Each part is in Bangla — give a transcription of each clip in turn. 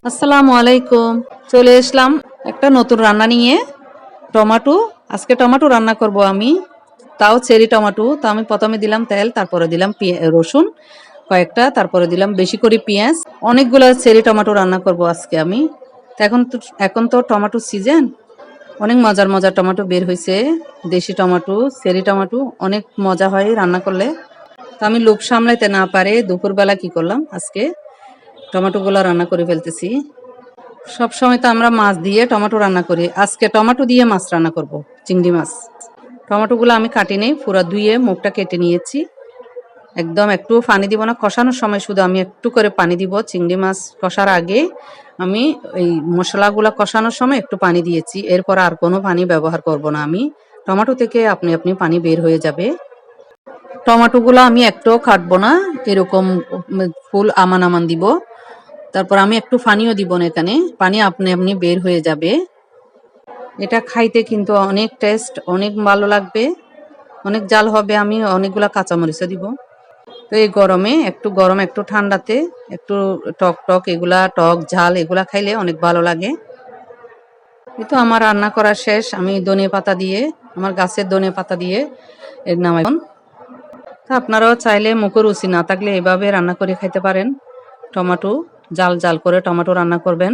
আসসালামু আলাইকুম। চলে আসলাম একটা নতুন রান্না নিয়ে। টমেটো। আজকে টমেটো রান্না করব আমি। তাও চেরি টমেটো। তো আমি প্রথমে দিলাম তেল, তারপরে দিলাম রসুন কয়েকটা, তারপরে দিলাম বেশি করে পেঁয়াজ। অনেকগুলো চেরি টমেটো রান্না করব আজকে আমি। তো এখন তো টমেটো সিজন। অনেক মজার মজার টমেটো বের হয়েছে। দেশি টমেটো, চেরি টমেটো অনেক মজা হয় রান্না করলে। তো আমি লোভ সামলাইতে না পারে দুপুরবেলা কি করলাম, আজকে টমেটোগুলো রান্না করে ফেলতেছি। সব সময় তো আমরা মাছ দিয়ে টমেটো রান্না করি, আজকে টমেটো দিয়ে মাছ রান্না করব, চিংড়ি মাছ। টমেটোগুলো আমি কাটি নেই, পুরো ধুয়ে মুখটা কেটে নিয়েছি। একদম একটু পানি দিব না, কষানোর সময় শুধু আমি একটু করে পানি দিব। চিংড়ি মাছ কষার আগে আমি এই মশলাগুলো কষানোর সময় একটু পানি দিয়েছি, এরপর আর কোনো পানি ব্যবহার করব না আমি। টমেটো থেকে আপনি আপনি পানি বের হয়ে যাবে। টমেটোগুলো আমি একটুও কাটবো না, এরকম ফুল আমান আমান দিব। তারপর আমি একটু পানিও দিব না, এখানে পানি আপনি আপনি বের হয়ে যাবে। এটা খাইতে কিন্তু অনেক টেস্ট, অনেক ভালো লাগবে, অনেক জাল হবে। আমি অনেকগুলা কাঁচামরিচও দিব। তো এই গরমে একটু গরম একটু ঠান্ডাতে একটু টক টক এগুলা, টক ঝাল এগুলা খাইলে অনেক ভালো লাগে। এই তো আমার রান্না করা শেষ। আমি ধনে পাতা দিয়ে, আমার গাছের ধনে পাতা দিয়ে এর নামাই। তা আপনারাও চাইলে মুখে রুচি না থাকলে এভাবে রান্না করে খাইতে পারেন। টমেটো জাল জাল করে টমেটো রান্না করবেন।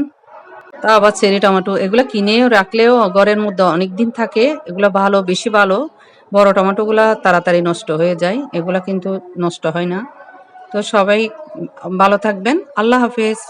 তা আবার চেরি টমেটো এগুলো কিনে রাখলেও ঘরের মধ্যে অনেক দিন থাকে, এগুলো ভালো, বেশি ভালো। বড় টমেটোগুলা তাড়াতাড়ি নষ্ট হয়ে যায়, এগুলা কিন্তু নষ্ট হয় না। তো সবাই ভালো থাকবেন। আল্লাহ হাফেজ।